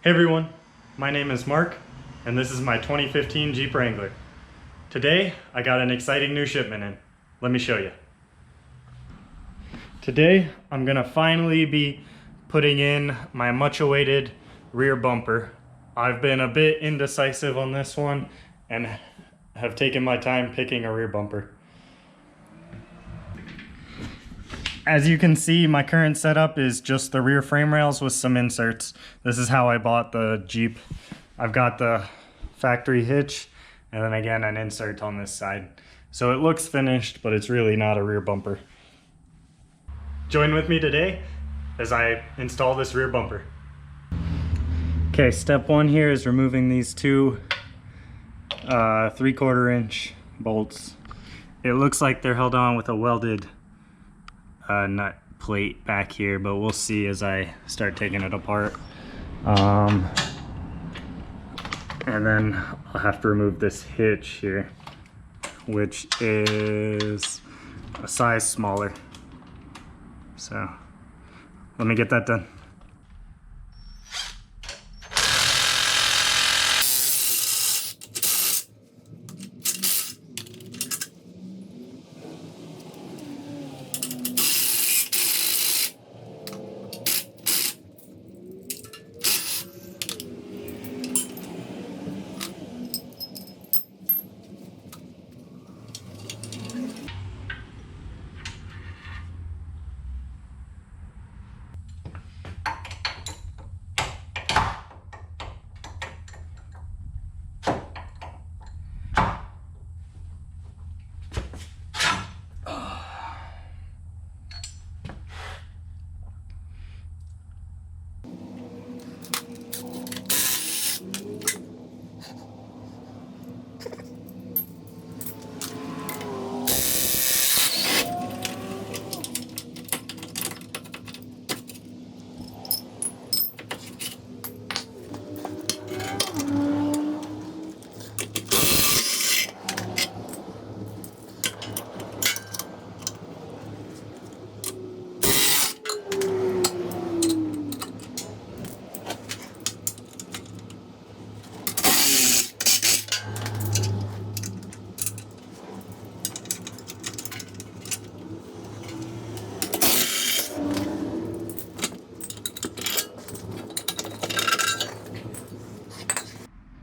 Hey everyone, my name is Mark, and this is my 2015 Jeep Wrangler. Today, I got an exciting new shipment in. Let me show you. Today, I'm gonna finally be putting in my much awaited rear bumper. I've been a bit indecisive on this one and have taken my time picking a rear bumper. As you can see, my current setup is just the rear frame rails with some inserts. This is how I bought the Jeep. I've got the factory hitch and then again an insert on this side. So it looks finished, but it's really not a rear bumper. Join with me today as I install this rear bumper. Okay, step one here is removing these two 3/4 inch bolts. It looks like they're held on with a welded nut plate back here, but we'll see as I start taking it apart. And then I'll have to remove this hitch here, which is a size smaller. So let me get that done.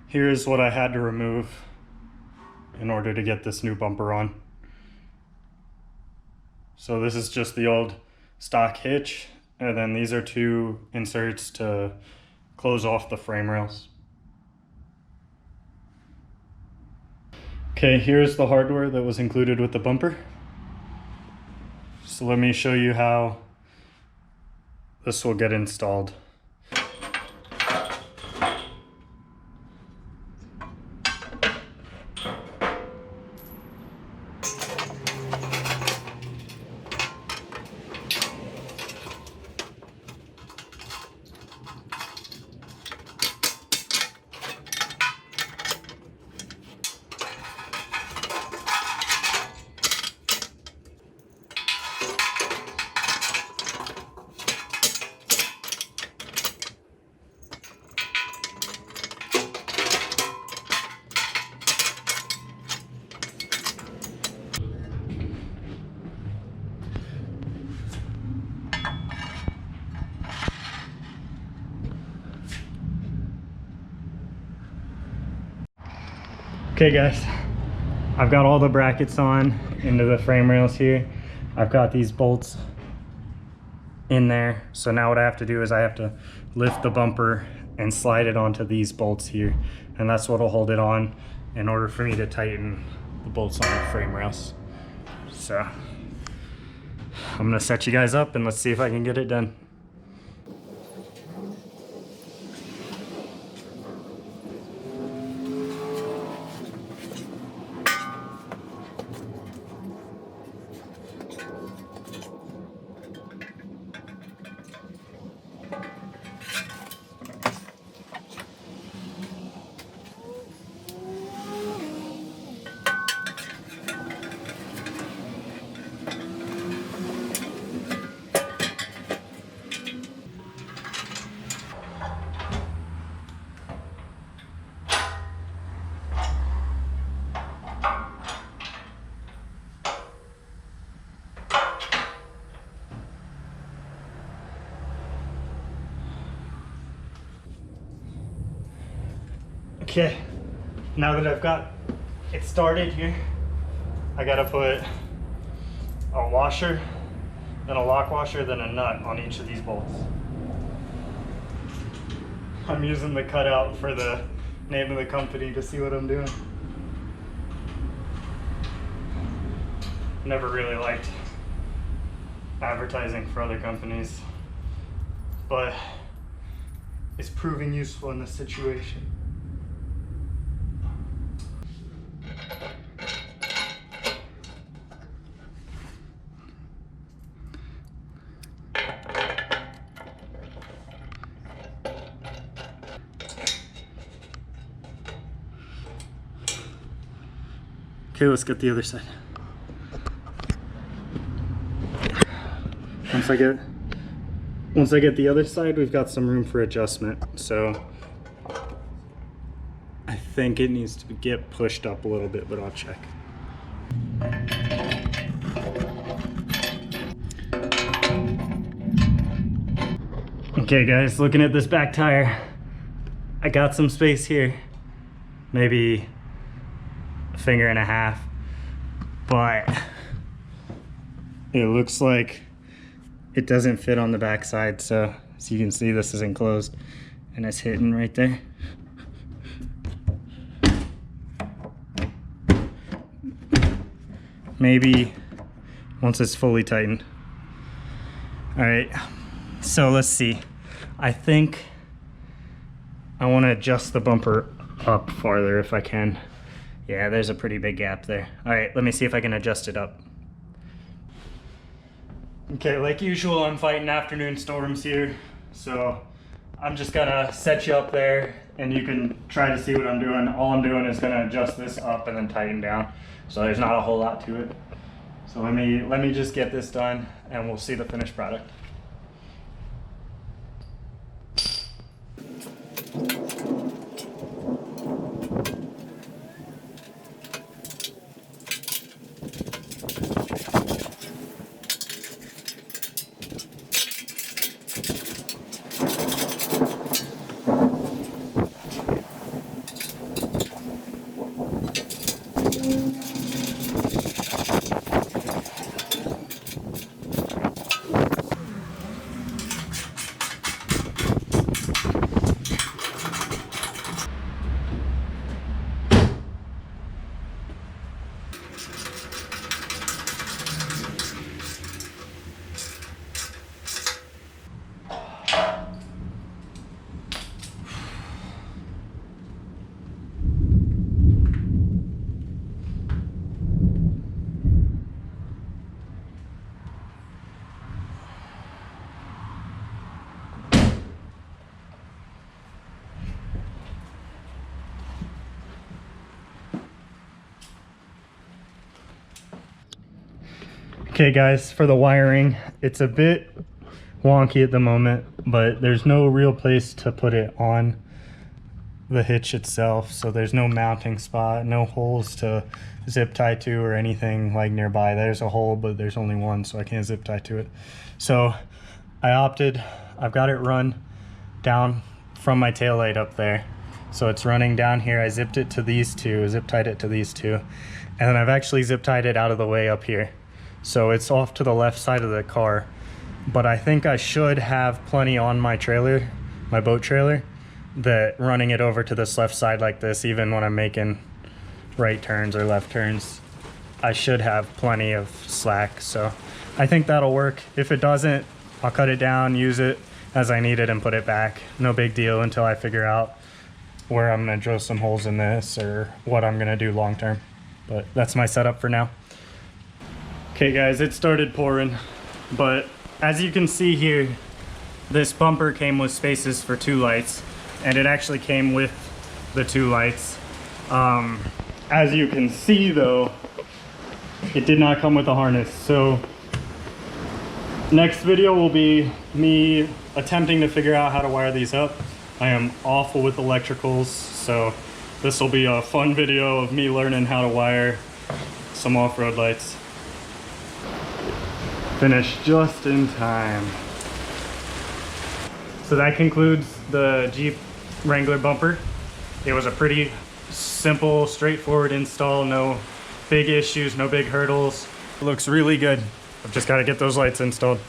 Here's what I had to remove in order to get this new bumper on. So this is just the old stock hitch, and then these are two inserts to close off the frame rails. Okay, here's the hardware that was included with the bumper. So let me show you how this will get installed. Okay guys, I've got all the brackets on into the frame rails here. I've got these bolts in there. So now what I have to do is I have to lift the bumper and slide it onto these bolts here. And that's what will hold it on in order for me to tighten the bolts on the frame rails. So I'm gonna set you guys up and let's see if I can get it done. Okay, now that I've got it started here, I gotta put a washer, then a lock washer, then a nut on each of these bolts. I'm using the cutout for the name of the company to see what I'm doing. Never really liked advertising for other companies, but it's proving useful in this situation. Okay, let's get the other side. Once I get the other side, we've got some room for adjustment. So I think it needs to get pushed up a little bit, but I'll check. Okay guys, looking at this back tire, I got some space here, maybe a finger and a half, but it looks like it doesn't fit on the back side. So as you can see, this is enclosed and it's hitting right there. Maybe once it's fully tightened. All right, so let's see. I think I want to adjust the bumper up farther if I can. Yeah, there's a pretty big gap there. All right, let me see if I can adjust it up. Okay, like usual, I'm fighting afternoon storms here, so I'm just gonna set you up there and you can try to see what I'm doing. All I'm doing is gonna adjust this up and then tighten down. So there's not a whole lot to it. So let me just get this done and we'll see the finished product. Okay guys, for the wiring, it's a bit wonky at the moment, but there's no real place to put it on the hitch itself. So there's no mounting spot, no holes to zip tie to or anything like nearby. There's a hole, but there's only one, so I can't zip tie to it. So I've got it run down from my taillight up there. So it's running down here. I zipped it to these two, zip tied it to these two. And then I've actually zip tied it out of the way up here. So it's off to the left side of the car, but I think I should have plenty on my trailer, my boat trailer, that running it over to this left side like this, even when I'm making right turns or left turns, I should have plenty of slack. So I think that'll work. If it doesn't, I'll cut it down, use it as I need it and put it back. No big deal until I figure out where I'm gonna drill some holes in this or what I'm gonna do long term. But that's my setup for now. Okay guys, it started pouring, but as you can see here, this bumper came with spaces for 2 lights, and it actually came with the 2 lights. As you can see though, it did not come with a harness. So next video will be me attempting to figure out how to wire these up. I am awful with electricals, so this will be a fun video of me learning how to wire some off-road lights. Finished just in time. So that concludes the Jeep Wrangler bumper. It was a pretty simple, straightforward install. No big issues, no big hurdles. It looks really good. I've just got to get those lights installed.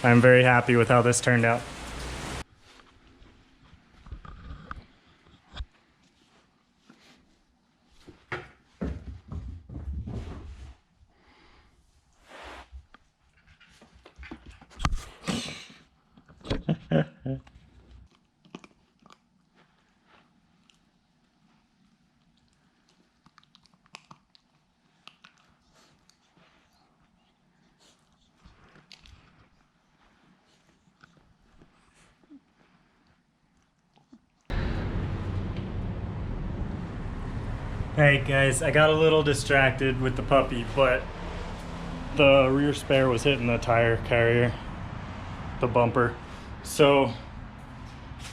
I'm very happy with how this turned out. Hey guys, I got a little distracted with the puppy, but the rear spare was hitting the tire carrier, the bumper. So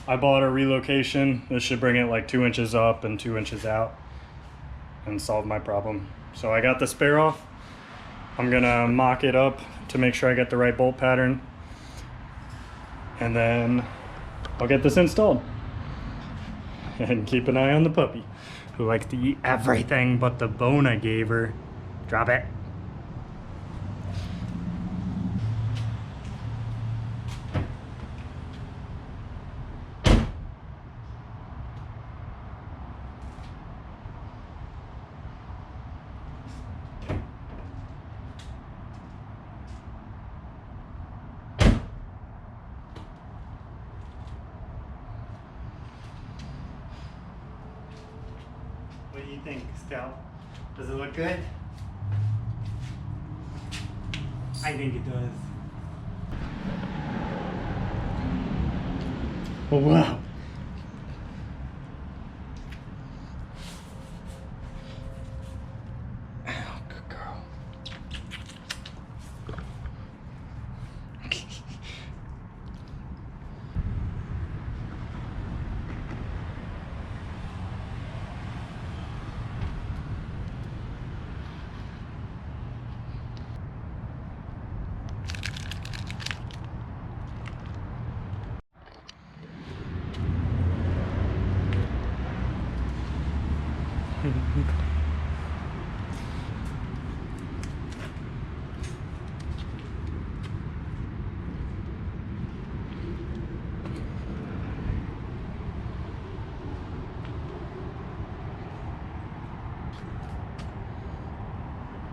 I bought a relocation. This should bring it like 2 inches up and 2 inches out and solve my problem. So I got the spare off. I'm gonna mock it up to make sure I get the right bolt pattern. And then I'll get this installed. And keep an eye on the puppy, who likes to eat everything but the bone I gave her. Drop it. What do you think, Scout? Does it look good? I think it does. Oh, wow. Oh, good girl.